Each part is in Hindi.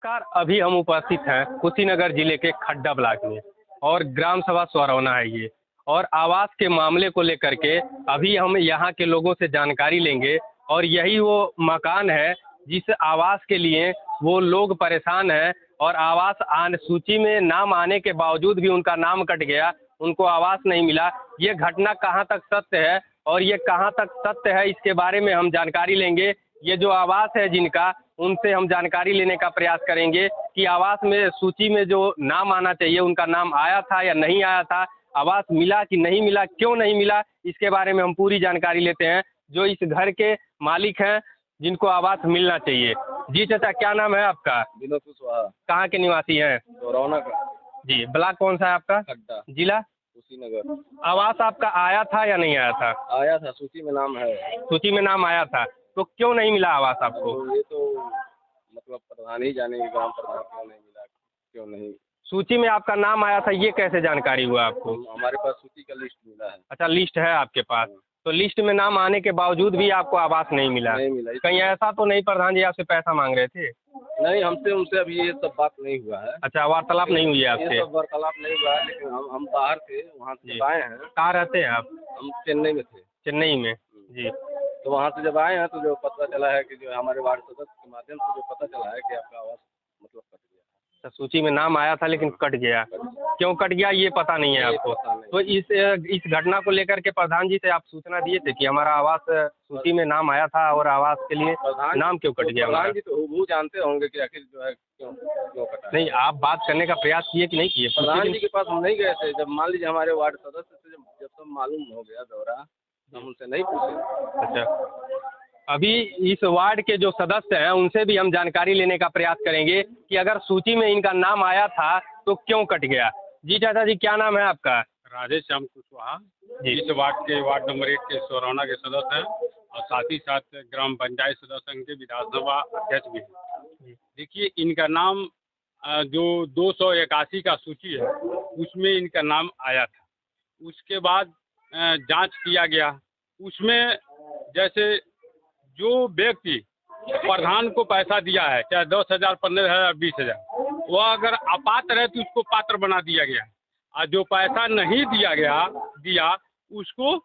नमस्कार। अभी हम उपस्थित हैं कुशीनगर जिले के खड्डा ब्लॉक में और ग्राम सभा सोरौना है ये। और आवास के मामले को लेकर के अभी हम यहाँ के लोगों से जानकारी लेंगे और यही वो मकान है जिस आवास के लिए वो लोग परेशान हैं और आवास सूची में नाम आने के बावजूद भी उनका नाम कट गया, उनको आवास नहीं मिला। ये घटना कहाँ तक सत्य है और ये कहाँ तक सत्य है, इसके बारे में हम जानकारी लेंगे। ये जो आवास है जिनका, उनसे हम जानकारी लेने का प्रयास करेंगे कि आवास में सूची में जो नाम आना चाहिए उनका नाम आया था या नहीं आया था, आवास मिला कि नहीं मिला, क्यों नहीं मिला, इसके बारे में हम पूरी जानकारी लेते हैं। जो इस घर के मालिक हैं जिनको आवास मिलना चाहिए। जी चाचा, क्या नाम है आपका? विनोद कुशवाहा। कहाँ के निवासी हैं? सोरौना का। जी, ब्लॉक कौन सा है आपका? खड्डा। जिला? कुशीनगर। आवास आपका आया था या नहीं आया था? आया था, सूची में नाम है। सूची में नाम आया था, तो क्यों नहीं मिला आवास आपको? तो ये तो मतलब प्रधान ही जानेंगे, ग्राम प्रधान क्यों नहीं मिला, क्यों नहीं। सूची में आपका नाम आया था, ये कैसे जानकारी हुआ आपको? हमारे पास सूची का लिस्ट मिला है। अच्छा, लिस्ट है आपके पास, तो लिस्ट में नाम आने के बावजूद भी आपको आवास नहीं मिला? नहीं मिला। कहीं ऐसा तो नहीं प्रधान जी आपसे पैसा मांग रहे थे? नहीं, हमसे उनसे अभी ये सब बात नहीं हुआ है। अच्छा, वार्तालाप नहीं हुई है ये आपसे? सब वार्तालाप नहीं हुआ है, लेकिन हम बाहर थे, वहाँ से जब आए हैं। कहाँ रहते हैं आप? हम चेन्नई में थे। चेन्नई में? जी। तो वहाँ से जब आए हैं तो जो पता चला है कि जो हमारे वार्ड सदस्य के माध्यम से जो पता चला है कि आपका आवास मतलब कट गया। अच्छा, सूची में नाम आया था लेकिन कट गया, क्यों कट गया ये पता नहीं है आपको? तो इस घटना को लेकर के प्रधान जी से आप सूचना दिए थे कि हमारा आवास सूची में नाम आया था और आवास के लिए नाम क्यों कट गया? प्रधान जी तो वो जानते होंगे कि आखिर जो है क्यों कटा। नहीं, आप बात करने का प्रयास किए कि नहीं किए? प्रधान जी के पास हम नहीं गए थे। जब मान लीजिए हमारे वार्ड सदस्य से जब सब मालूम हो गया दौरा, हम उनसे नहीं पूछे। अच्छा, अभी इस वार्ड के जो सदस्य हैं उनसे भी हम जानकारी लेने का प्रयास करेंगे कि अगर सूची में इनका नाम आया था तो क्यों कट गया। जी चाचा जी, क्या नाम है आपका? राधे श्याम कुशवाहा। जी। इस वार्ड के वार्ड नंबर 1 के सोरौना के सदस्य हैं और साथ ही साथ ग्राम पंचायत सदस्य हैं, के विधानसभा अध्यक्ष भी हैं। देखिए, इनका नाम जो 281 का सूची है उसमें इनका नाम आया था। उसके बाद जांच किया गया, उसमें जैसे जो व्यक्ति प्रधान को पैसा दिया है, चाहे 10,000, 15,000, 20,000, वह अगर अपात्र है तो उसको पात्र बना दिया गया। और जो पैसा नहीं दिया उसको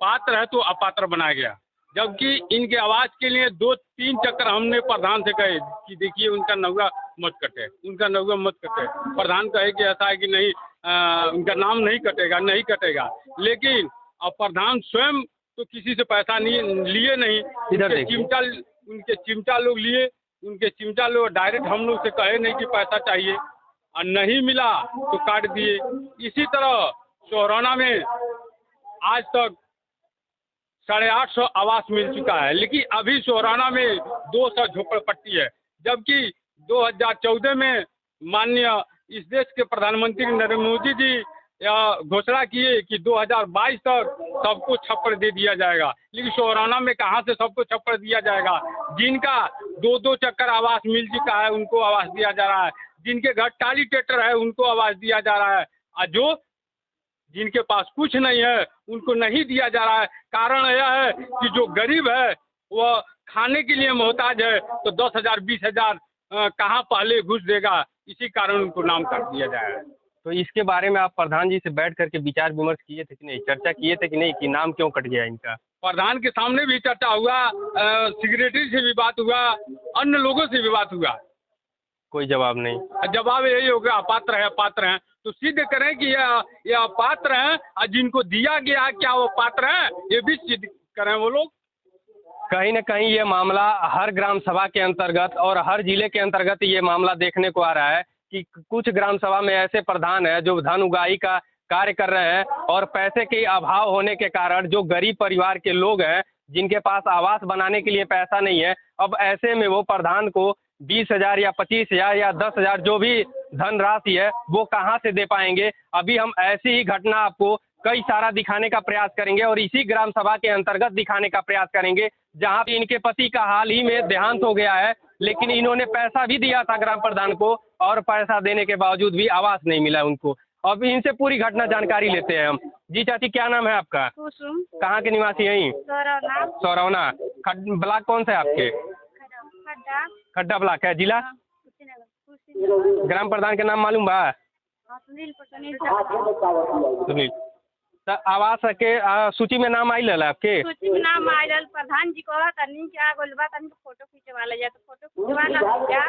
पात्र है तो अपात्र बनाया गया। जबकि इनके आवास के लिए 2-3 चक्कर हमने प्रधान से कहे कि देखिए उनका नौगा मत कटे, उनका नौगा मत कटे। प्रधान कहे कि ऐसा है कि नहीं, उनका नाम नहीं कटेगा। लेकिन अब प्रधान स्वयं तो किसी से पैसा नहीं लिए, नहीं उनके चिमटा लोग लिए, उनके चिमटा लोग डायरेक्ट हम लोग से कहे नहीं कि पैसा चाहिए और नहीं मिला तो काट दिए। इसी तरह सोरौना में आज तक 850 आवास मिल चुका है, लेकिन अभी सोरौना में 200 झोपड़पट्टी है। जबकि 2014 में माननीय इस देश के प्रधानमंत्री नरेंद्र मोदी जी घोषणा किए कि 2022 तक सबको छप्पर दे दिया जाएगा। लेकिन सोरौना में कहाँ से सबको छप्पर दिया जाएगा? जिनका 2-2 चक्कर आवास मिल चुका है उनको आवास दिया जा रहा है, जिनके घर टाली ट्रैक्टर है उनको आवास दिया जा रहा है, और जिनके पास कुछ नहीं है उनको नहीं दिया जा रहा है। कारण यह है कि जो गरीब है वह खाने के लिए मोहताज है, तो 10,000, 20,000 कहाँ पहले घुस देगा, इसी कारण उनको नाम काट दिया जाए। तो इसके बारे में आप प्रधान जी से बैठ करके विचार विमर्श किए थे कि नहीं, चर्चा किए थे कि नहीं कि नाम क्यों कट गया इनका? प्रधान के सामने भी चर्चा हुआ, सेक्रेटरी से भी बात हुआ, अन्य लोगों से भी बात हुआ, कोई जवाब नहीं। जवाब यही होगा अपात्र हैं। तो सिद्ध करें कि ये अपात्र हैं और जिनको दिया गया क्या वो पात्र हैं, ये भी सिद्ध करें वो लोग। कहीं न कहीं ये मामला हर ग्राम सभा के अंतर्गत और हर जिले के अंतर्गत ये मामला देखने को आ रहा है कि कुछ ग्राम सभा में ऐसे प्रधान हैं जो धन उगाही का कार्य कर रहे हैं और पैसे के अभाव होने के कारण जो गरीब परिवार के लोग हैं जिनके पास आवास बनाने के लिए पैसा नहीं है, अब ऐसे में वो प्रधान को 20,000 या 25,000 या 10,000 जो भी धनराशि है वो कहाँ से दे पाएंगे। अभी हम ऐसी ही घटना आपको कई सारा दिखाने का प्रयास करेंगे और इसी ग्राम सभा के अंतर्गत दिखाने का प्रयास करेंगे जहाँ पे इनके पति का हाल ही में देहांत हो गया है, लेकिन इन्होंने पैसा भी दिया था ग्राम प्रधान को और पैसा देने के बावजूद भी आवास नहीं मिला उनको। अब इनसे पूरी घटना जानकारी लेते हैं हम। जी चाची, क्या नाम है आपका? कुसुम। कहाँ के निवासी हैं? सोरौना। सोरौना। ब्लॉक कौन सा है आपके? खड्डा। खड्डा ब्लॉक है। जिला? ग्राम प्रधान के नाम मालूम बा? सुनील सुनील। तो आवास के सूची में नाम आई लल आपके? सूची में नाम आयल प्रधान जी को तनी क्या बोलबा तनी फोटो खींचवा ले जा तो फोटो खींचवा ना क्या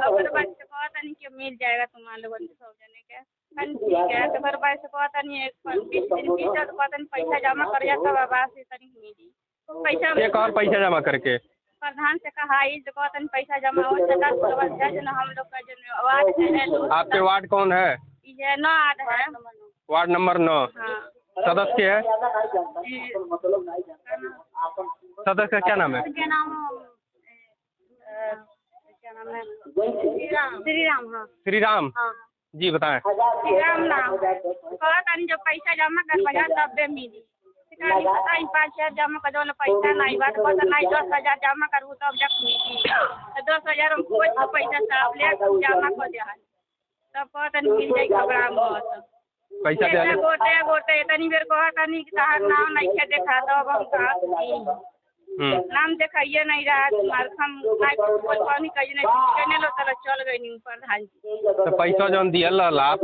और बाद से कहा तनी के मिल जाएगा तुम लोगन के सब जने के तनी ठीक है तो फिर बाद से कहा तनी 20 दिन पीछे तो तनी पैसा जमा कर जा तब आवास से तनी मिली पैसा एक और पैसा जमा करके प्रधान से कहा ई तो कहा तनी पैसा जमा हो जाता तो हम लोग का जो आवाज है आपके वार्ड कौन है? ये 9 8 है वार्ड नंबर 9। हाँ सदस्य है? सदस्य का क्या नाम है? क्या नाम है श्री राम। हाँ श्री राम। हाँ जी बताएं। श्री राम नाम कहा तनी जब पैसा जमा कर बजा तब दे मिली शिकारी पता 5,000 जमा कर दो पैसा नहीं बात बता नहीं 10,000 जमा करूँ तब जब मिली तो 10,000 हम कोई तो पैसा साफ ले जमा कर दिया तब कहा तनी मिल जाए घबरा मत पैसा दे ले। गोटे तनी बेर कहा तनी तहार नाम नहीं के देखा तब हम कहा नाम देखाइए नहीं रहा तुम्हारे हम कोई पानी कहीं नहीं कहने लो चलो चल गई नहीं प्रधान जी। तो पैसा जौन दियल रहल आप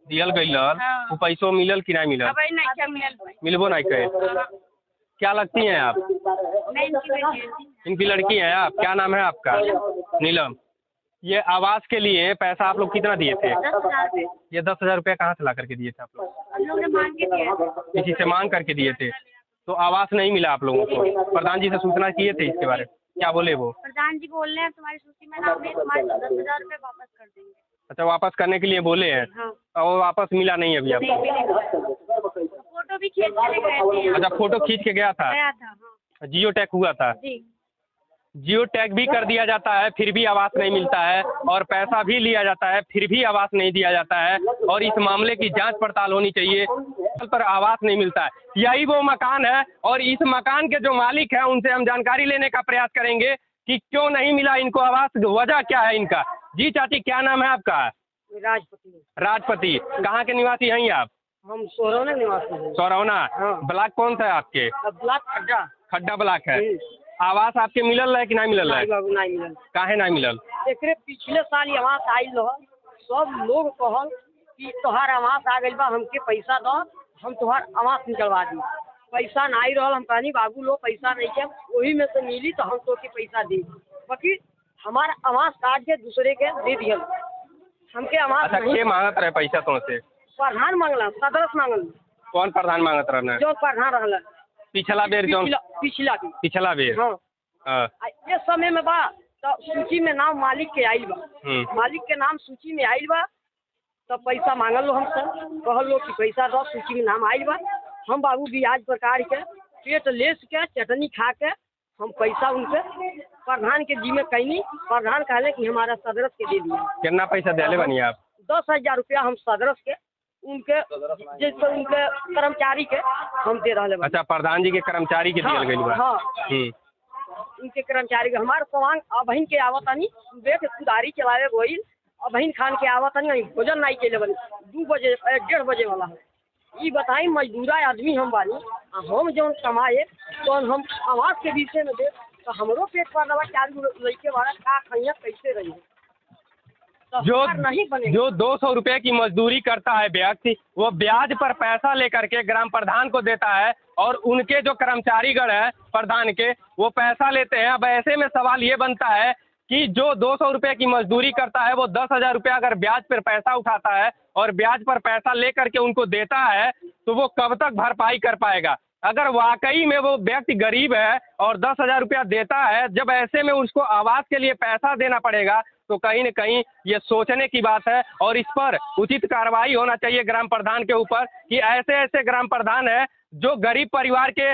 दियल गईल हाँ। वो पैसों मिलल कि नहीं मिलल? अब नहीं क्या मिल मिलबो नहीं कहे। क्या लगती हैं आप? नहीं इनकी लड़की हैं आप? क्या नाम है आपका? नीलम। ये आवास के लिए पैसा आप लोग कितना दिए थे? 10,000 ये 10,000 रुपया कहाँ से ला करके दिए थे आप लोग? हम लोग ने मांग के दिया किसी से मांग करके दिए थे? तो आवास नहीं मिला आप लोगों को? प्रधान जी से सूचना किए थे इसके बारे में? क्या बोले वो? प्रधान जी बोल रहे हैं तुम्हारी सूची में नाम नहीं तुम्हारे 10,000 रुपये वापस कर देंगे। अच्छा वापस करने के लिए बोले हैं? हाँ और वापस मिला नहीं अभी आपको? फोटो भी खींच के ले गए थे। अच्छा फोटो खींच के गया था? हाँ जियो टैग हुआ था? जी जियो टैग भी कर दिया जाता है फिर भी आवास नहीं मिलता है और पैसा भी लिया जाता है फिर भी आवास नहीं दिया जाता है और इस मामले की जांच पड़ताल होनी चाहिए पर आवास नहीं मिलता है। यही वो मकान है और इस मकान के जो मालिक हैं उनसे हम जानकारी लेने का प्रयास करेंगे कि क्यों नहीं मिला इनको आवास, वजह क्या है इनका। जी चाची क्या नाम है आपका? राजपति। राजपति। कहाँ के निवासी हैं आप? हम सोरौना निवासी हैं। सोरौना। हाँ। ब्लॉक कौन सा है आपके? ब्लॉक खड्डा। खड्डा ब्लॉक है। आवास आपके मिलल है कि नहीं मिलल है? नहीं मिलल। काहे नहीं मिलल? एकरे पिछले साल आवास आयल रह सब लोग कहल कि तोहार आवास आ गइल बा हमके पैसा दो हम तोहार आवास निकलवा दी। पैसा नहीं रहल हम कहनी बाबू लो पैसा नहीं के वही में से मिली तो हम तो के पैसा दी बाकी हमारा आवास काट के दूसरे के दे दिया हमके आवास। अच्छा के मांगत रहे पैसा तो से? प्रधान मांगला सदस्य मांगल। कौन प्रधान मांगत रहना? जो प्रधान रहला पिछला बेर जो पिछला बेर। हाँ हाँ। इस समय में बा तो सूची में नाम मालिक के आइल बा मालिक के नाम सूची में आइल बा तो पैसा मांगल लो हमसे कहल लो कि पैसा दो सूची में नाम आइल बा हम बाबू ब्याज प्रकार के पेट लेस के चटनी खा के हम पैसा उनके प्रधान के जी में कैनी प्रधान कहले कि हमारा सदस्य के दे दिया। कितना पैसा दिले बनी आप? 10,000 रुपया हम सदस्य के उनके जैसे उनके कर्मचारी के हम दे रहे। अच्छा प्रधान जी के कर्मचारी के दियल गइल बा? हाँ उनके कर्मचारी के हमारे सवांग अबहिन के आवतानी सुबह के खुदारी चलावे गोइल अबहिन खान के आवतानी भोजन नहीं के लेवल 2 बजे 1:30 बजे वाला है। ये बताई मजदूरा आदमी हम बानी हम जौन कमाए तो हम आवास के विषय में दे तो हमरो पेट पर दवा 4 लड़के वाला का खैया कैसे रही जो 200 रुपए की मजदूरी करता है व्यक्ति वो ब्याज पर पैसा लेकर के ग्राम प्रधान को देता है और उनके जो कर्मचारीगण है प्रधान के वो पैसा लेते हैं। अब ऐसे में सवाल ये बनता है कि जो 200 रुपए की मजदूरी करता है वो 10,000 रुपया अगर ब्याज पर पैसा उठाता है और ब्याज पर पैसा लेकर के उनको देता है तो वो कब तक भरपाई कर पाएगा? अगर वाकई में वो व्यक्ति गरीब है और 10,000 रुपया देता है जब ऐसे में उसको आवास के लिए पैसा देना पड़ेगा तो कहीं न कहीं ये सोचने की बात है और इस पर उचित कार्रवाई होना चाहिए ग्राम प्रधान के ऊपर कि ऐसे ऐसे ग्राम प्रधान है जो गरीब परिवार के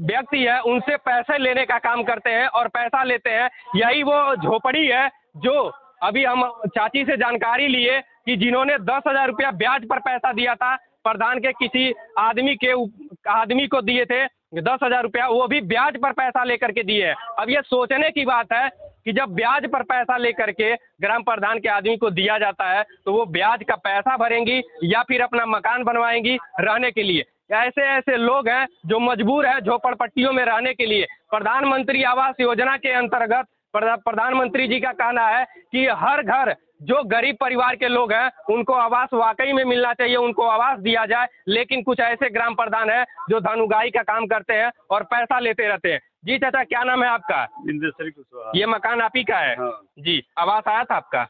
व्यक्ति है उनसे पैसे लेने का काम करते हैं और पैसा लेते हैं। यही वो झोपड़ी है जो अभी हम चाची से जानकारी लिए कि जिन्होंने 10,000 रुपया ब्याज पर पैसा दिया था प्रधान के किसी आदमी को दिए थे 10,000 रुपया वो भी ब्याज पर पैसा लेकर के दिए। अब ये सोचने की बात है कि जब ब्याज पर पैसा लेकर के ग्राम प्रधान के आदमी को दिया जाता है तो वो ब्याज का पैसा भरेंगी या फिर अपना मकान बनवाएंगी रहने के लिए। ऐसे ऐसे लोग हैं जो मजबूर है झोपड़पट्टियों में रहने के लिए। प्रधानमंत्री आवास योजना के अंतर्गत प्रधानमंत्री जी का कहना है कि हर घर जो गरीब परिवार के लोग हैं उनको आवास वाकई में मिलना चाहिए, उनको आवास दिया जाए। लेकिन कुछ ऐसे ग्राम प्रधान हैं जो धनुगाई का काम करते हैं और पैसा लेते रहते हैं। जी चाचा, क्या नाम है आपका? इंद्रश्री कुशवाहा। ये मकान आप ही का है? हाँ। जी, आवास आया था आपका?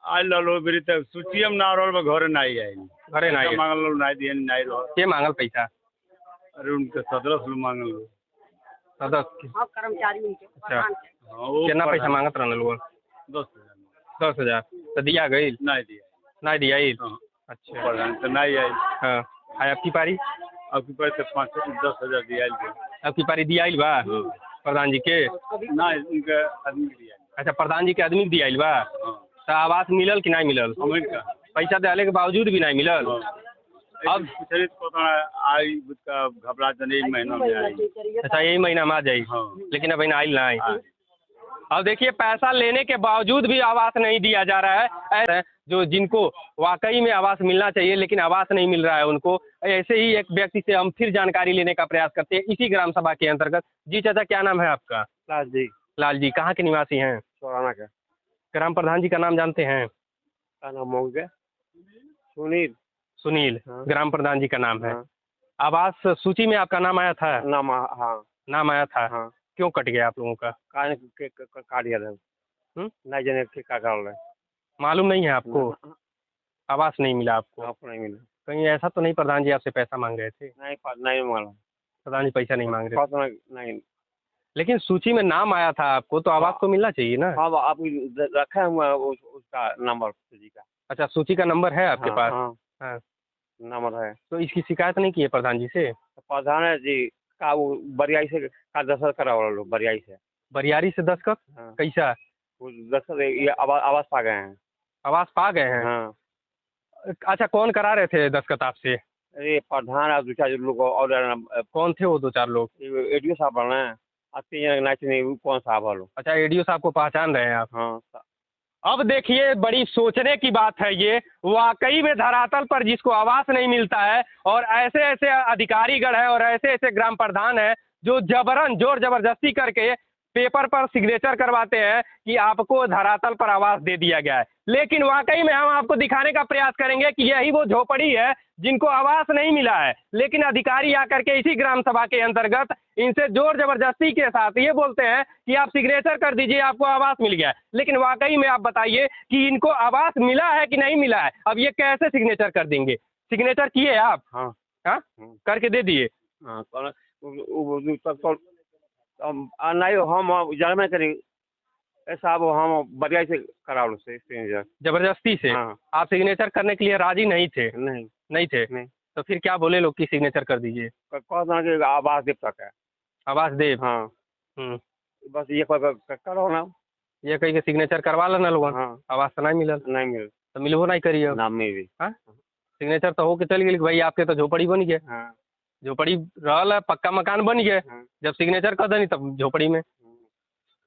आज लो बेरी तक सूचियम ना रोल में घरे नहीं आई। घरे नहीं मांगल लो नहीं दिए नहीं रो। के मांगल पैसा? अरे उनके 1700 मांगल लो। सदस्य? हाँ, कर्मचारी उनके अच्छा, प्रधान के। हाँ, वो कितना पैसा मांगत रहने लोग? 10,000 10,000 तो दिया गई? नहीं दिया। नहीं दिया ही? हाँ, अच्छा, प्रधान तो नहीं आई। हाँ। आय आपकी पारी? आपकी पास 5-10,000 दिया। आपकी पारी दिया ही बा प्रधान जी के? नहीं, उनके आदमी दिया। अच्छा, प्रधान जी के आदमी दिया ही बा? हाँ, तो आवास मिलल कि नहीं मिलल? अमेरिका। पैसा देने के बावजूद भी नहीं मिलल? अब पिछले पता आई का घबरा जने महीना में आई। अच्छा, यही महीना में आ जाई? हाँ। लेकिन अभी नहीं आई। हाँ। अब देखिए, पैसा लेने के बावजूद भी आवास नहीं दिया जा रहा है। ऐसे जो जिनको वाकई में आवास मिलना चाहिए लेकिन आवास नहीं मिल रहा है उनको। ऐसे ही एक व्यक्ति से हम फिर जानकारी लेने का प्रयास करते हैं इसी ग्राम सभा के अंतर्गत। जी चाचा, क्या नाम है आपका? लाल जी। लाल जी, कहाँ के निवासी हैं? सोराना का। ग्राम प्रधान जी का नाम जानते हैं? क्या नाम हो गया? सुनील। सुनील। हाँ। ग्राम प्रधान जी का नाम है। हाँ। आवास सूची में आपका नाम आया था? नाम, हाँ। नाम आया था? हाँ। क्यों कट गया आप लोगों का? काट दिया था। नहीं जाने के क्या कर रहे। मालूम नहीं है आपको? आवास नहीं मिला आपको? आपको नहीं मिला। कहीं ऐसा तो नहीं प्रधान जी आपसे पैसा मांग रहे थे? नहीं मालूम। प्रधान जी पैसा नहीं मांग रहे थे, पता नहीं। लेकिन सूची में नाम आया था आपको तो आवास तो मिलना चाहिए ना? हाँ, आप रखा हुआ उसका नंबर जी का। अच्छा, सूची का नंबर है आपके पास? हाँ, हाँ। नंबर है। तो इसकी शिकायत नहीं की है प्रधान जी से? प्रधान जी का वो बरियाई से का दस्तखत करा वाला लोग बरियाई से। बरियारी से दस्तखत? हाँ। कैसा? वो दस्तखत ये आवास पा गए हैं। आवास पा गए हैं? हाँ। अच्छा, कौन करा रहे थे दस्तखत आपसे? अरे प्रधान और 2-4 लोग और कौन थे वो 2-4 लोग? एडीओ साहब बना है। आते हैं नाच नहीं कौन साहब वालों। अच्छा, एडीओ साहब को पहचान रहे हैं आप? हाँ। अब देखिए, बड़ी सोचने की बात है ये। वाकई में धरातल पर जिसको आवास नहीं मिलता है और ऐसे ऐसे अधिकारीगण है और ऐसे ऐसे ग्राम प्रधान है जो जबरन जोर जबरदस्ती करके पेपर पर सिग्नेचर करवाते हैं कि आपको धरातल पर आवास दे दिया गया है। लेकिन वाकई में हम आपको दिखाने का प्रयास करेंगे कि यही वो झोपड़ी है जिनको आवास नहीं मिला है, लेकिन अधिकारी आकर के इसी ग्राम सभा के अंतर्गत इनसे जोर जबरदस्ती के साथ ये बोलते हैं कि आप सिग्नेचर कर दीजिए, आपको आवास मिल गया है। लेकिन वाकई में आप बताइए कि इनको आवास मिला है कि नहीं मिला है? अब ये कैसे सिग्नेचर कर देंगे? सिग्नेचर किए आप? हाँ। हाँ, करके दे दिए? हाँ, नहीं हम जर्मन करें ऐसा अब हम बरियाई से करा लो से जबरदस्ती से? हाँ। आप सिग्नेचर करने के लिए राजी नहीं थे? नहीं। नहीं थे? नहीं। तो फिर क्या बोले लोग कि सिग्नेचर कर दीजिए? कौन आवास देव तक है। आवास देव? हाँ। बस ये करो ना। ये कही के सिग्नेचर करवा लेना लोगन। हाँ। आवास तो नहीं मिलल? नहीं मिल तो मिलबो नहीं करिए? नाम में भी। हाँ, सिग्नेचर तो हो के चल गई भाई आपके तो झोपड़ी बन गए। हाँ। झोपड़ी रहल है, पक्का मकान बन गए। हाँ। जब सिग्नेचर कर देनी तब झोपड़ी में।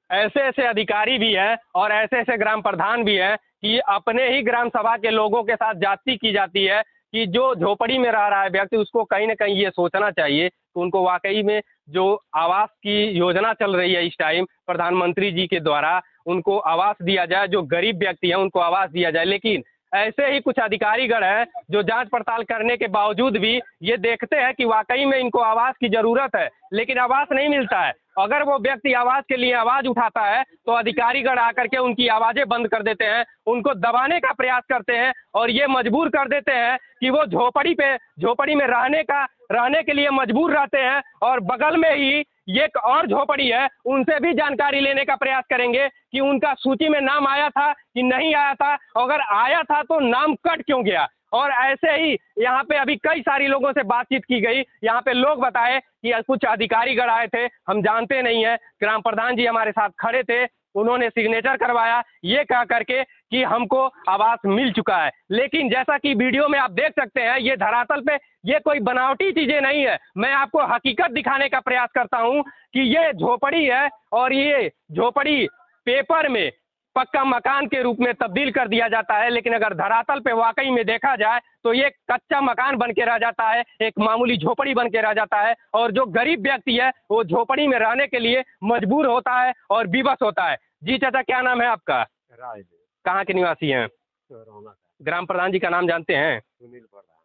ऐसे ऐसे अधिकारी भी हैं और ऐसे ऐसे ग्राम प्रधान भी हैं कि अपने ही ग्राम सभा के लोगों के साथ जाति की जाती है कि जो झोपड़ी में रह रहा है व्यक्ति उसको कहीं ना कहीं ये सोचना चाहिए कि उनको वाकई में जो आवास की योजना चल रही है इस टाइम प्रधानमंत्री जी के द्वारा उनको आवास दिया जाए, जो गरीब व्यक्ति हैं उनको आवास दिया जाए। लेकिन ऐसे ही कुछ अधिकारीगण हैं जो जांच पड़ताल करने के बावजूद भी ये देखते हैं कि वाकई में इनको आवास की ज़रूरत है लेकिन आवास नहीं मिलता है। अगर वो व्यक्ति आवास के लिए आवाज़ उठाता है तो अधिकारीगण आकर के उनकी आवाज़ें बंद कर देते हैं, उनको दबाने का प्रयास करते हैं और ये मजबूर कर देते हैं कि वो झोपड़ी में रहने के लिए मजबूर रहते हैं। और बगल में ही एक और झोपड़ी है, उनसे भी जानकारी लेने का प्रयास करेंगे कि उनका सूची में नाम आया था कि नहीं आया था, अगर आया था तो नाम कट क्यों गया। और ऐसे ही यहाँ पे अभी कई सारी लोगों से बातचीत की गई। यहाँ पे लोग बताए कि कुछ अधिकारीगण आए थे, हम जानते नहीं है, ग्राम प्रधान जी हमारे साथ खड़े थे, उन्होंने सिग्नेचर करवाया ये कह करके कि हमको आवास मिल चुका है। लेकिन जैसा कि वीडियो में आप देख सकते हैं ये धरातल पे ये कोई बनावटी चीज़ें नहीं है। मैं आपको हकीकत दिखाने का प्रयास करता हूँ कि ये झोपड़ी है और ये झोपड़ी पेपर में पक्का मकान के रूप में तब्दील कर दिया जाता है, लेकिन अगर धरातल पे वाकई में देखा जाए तो ये कच्चा मकान बन के रह जाता है, एक मामूली झोपड़ी बन के रह जाता है और जो गरीब व्यक्ति है वो झोपड़ी में रहने के लिए मजबूर होता है और विवश होता है। जी चाचा, क्या नाम है आपका? राजदेव कहाँ के निवासी हैं? सोरौना का ग्राम प्रधान जी का नाम जानते हैं? सुनील प्रधान।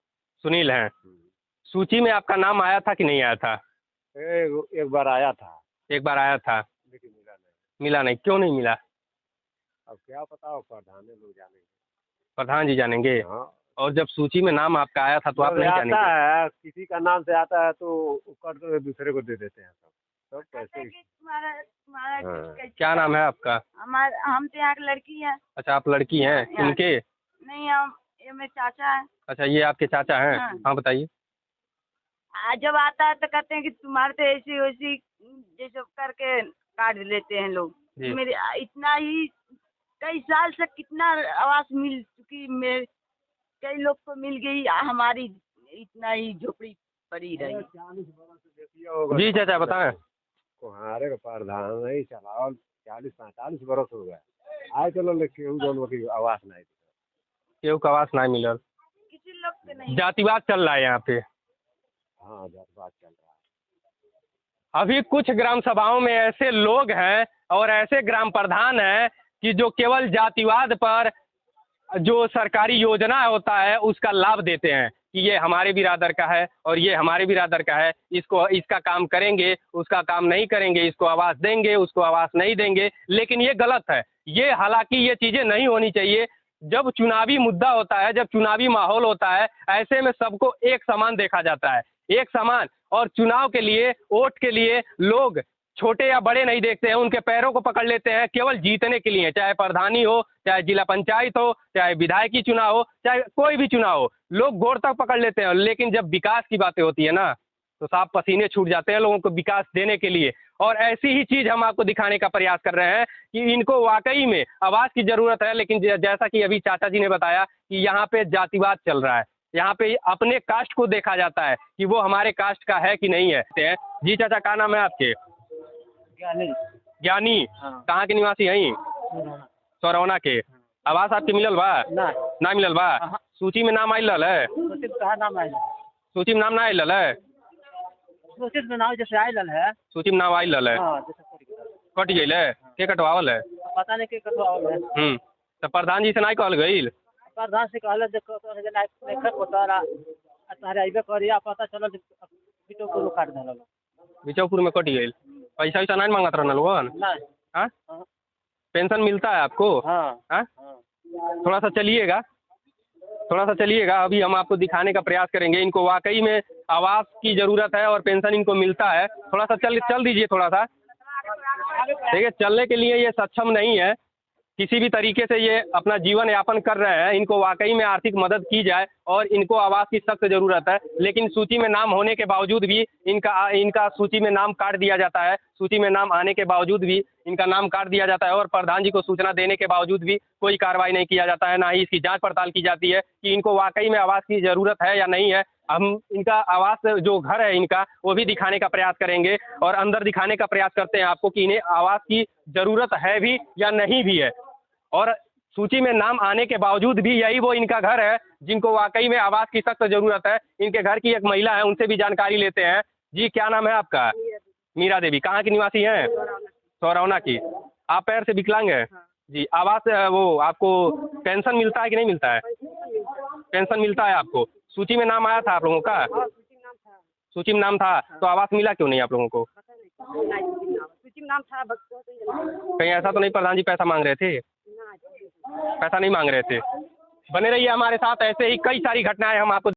सुनील हैं। सूची में आपका नाम आया था कि नहीं आया था? एक बार आया था, एक बार आया था, लेकिन मिला नहीं। मिला नहीं, क्यों नहीं मिला? अब क्या पता हो, प्रधान लोग जानेंगे। प्रधान जी जानेंगे। हाँ, और जब सूची में नाम आपका आया था तो आप जब नहीं आता जानेंगे? है किसी का नाम से आता है तो कर दो, दूसरे को दे देते हैं सब कैसे। हाँ। क्या नाम है आपका? हम तो यहाँ की लड़की है। अच्छा, आप लड़की हैं इनके? नहीं, हम ये मेरे चाचा है। अच्छा, ये आपके चाचा हैं। हाँ। हाँ बताइए। जब आता है तो कहते हैं कि तुम्हारे तो ऐसी वैसी जैसे करके काट लेते हैं लोग। जी। मेरे इतना ही कई साल से कितना आवास मिल चुकी, मेरे कई लोग को मिल गई, हमारी इतना ही झोपड़ी पड़ी रही। 40 बरस से देखिए होगा। जी चाचा बताएं। कुहारे का प्रधान नहीं चला और 40-45 बरस हो गए। आए चलो लेकिन दोनों की आवाज नहीं। केहू का आवास नहीं मिलल। किसी लोग से नहीं। जातिवाद चल रहा है यहाँ पे। हाँ, बात चल रहा है। अभी कुछ ग्राम सभाओं में ऐसे लोग हैं और ऐसे ग्राम प्रधान हैं कि जो केवल जातिवाद पर जो सरकारी योजना होता है उसका लाभ देते हैं कि ये हमारे बिरादर का है और ये हमारे बिरादर का है, इसको इसका काम करेंगे, उसका काम नहीं करेंगे, इसको आवास देंगे, उसको आवास नहीं देंगे। लेकिन ये गलत है। ये हालांकि ये चीज़ें नहीं होनी चाहिए। जब चुनावी मुद्दा होता है, जब चुनावी माहौल होता है, ऐसे में सबको एक समान देखा जाता है, एक समान। और चुनाव के लिए, वोट के लिए लोग छोटे या बड़े नहीं देखते हैं, उनके पैरों को पकड़ लेते हैं केवल जीतने के लिए। चाहे प्रधानी हो, चाहे जिला पंचायत हो, चाहे विधायकी चुनाव हो, चाहे कोई भी चुनाव हो, लोग गोड़ तक पकड़ लेते हैं। लेकिन जब विकास की बातें होती है ना, तो साफ पसीने छूट जाते हैं लोगों को विकास देने के लिए। और ऐसी ही चीज़ हम आपको दिखाने का प्रयास कर रहे हैं कि इनको वाकई में आवास की ज़रूरत है। लेकिन जैसा कि अभी चाचा जी ने बताया कि यहाँ पे जातिवाद चल रहा है, यहाँ पे अपने कास्ट को देखा जाता है कि वो हमारे कास्ट का है कि नहीं है। जी चाचा, क्या नाम है आपके? ज्ञानी। हाँ। कहाँ के निवासी हैं? सोरौना के। आवास आपके मिलल बा? ना मिलल बा। सूची में नाम आइल है? सूची में नाम ना आइल है? सूचित बनाओ जैसे आयल है। सूची में नाम आइल है? कट गई है? के कटवावल है? पता नहीं के कटवावल है। तो प्रधान जी से नहीं कहल गई? प्रधान से कहल तारे अइबे करिया, पता चलल बिटो को काट देलल। बिचौपुर में कट गई। पैसा वैसा नहीं मांगत रहना लोगन? हाँ? पेंशन मिलता है आपको? हाँ? थोड़ा सा चलिएगा, थोड़ा सा चलिएगा। अभी हम आपको दिखाने का प्रयास करेंगे। इनको वाकई में आवास की ज़रूरत है और पेंशन इनको मिलता है। थोड़ा सा चल दीजिए थोड़ा सा। ठीक है, चलने के लिए ये सक्षम नहीं है, किसी भी तरीके से ये अपना जीवन यापन कर रहे हैं। इनको वाकई में आर्थिक मदद की जाए और इनको आवास की सख्त ज़रूरत है। लेकिन सूची में नाम होने के बावजूद भी इनका सूची में नाम काट दिया जाता है। सूची में नाम आने के बावजूद भी इनका नाम काट दिया जाता है और प्रधान जी को सूचना देने के बावजूद भी कोई कार्रवाई नहीं किया जाता है, ना ही इसकी जांच पड़ताल की जाती है कि इनको वाकई में आवास की ज़रूरत है या नहीं है। हम इनका आवास जो घर है इनका, वो भी दिखाने का प्रयास करेंगे और अंदर दिखाने का प्रयास करते हैं आपको कि इन्हें आवास की ज़रूरत है भी या नहीं भी है। और सूची में नाम आने के बावजूद भी यही वो इनका घर है जिनको वाकई में आवास की सख्त ज़रूरत है। इनके घर की एक महिला है, उनसे भी जानकारी लेते हैं। जी, क्या नाम है आपका? मीरा देवी। कहाँ की निवासी हैं? सोरौना की। आप पैर से विकलांग हैं? जी। आवास वो आपको पेंशन मिलता है कि नहीं मिलता है? पेंशन मिलता है आपको। सूची में नाम आया था आप लोगों का? सूची में नाम था, तो आवास मिला क्यों नहीं आप लोगों को? सूची में नाम था। कहीं ऐसा तो नहीं प्रधान जी पैसा मांग रहे थे? पैसा नहीं मांग रहे थे। बने रहिए हमारे साथ, ऐसे ही कई सारी घटनाएं हम आपको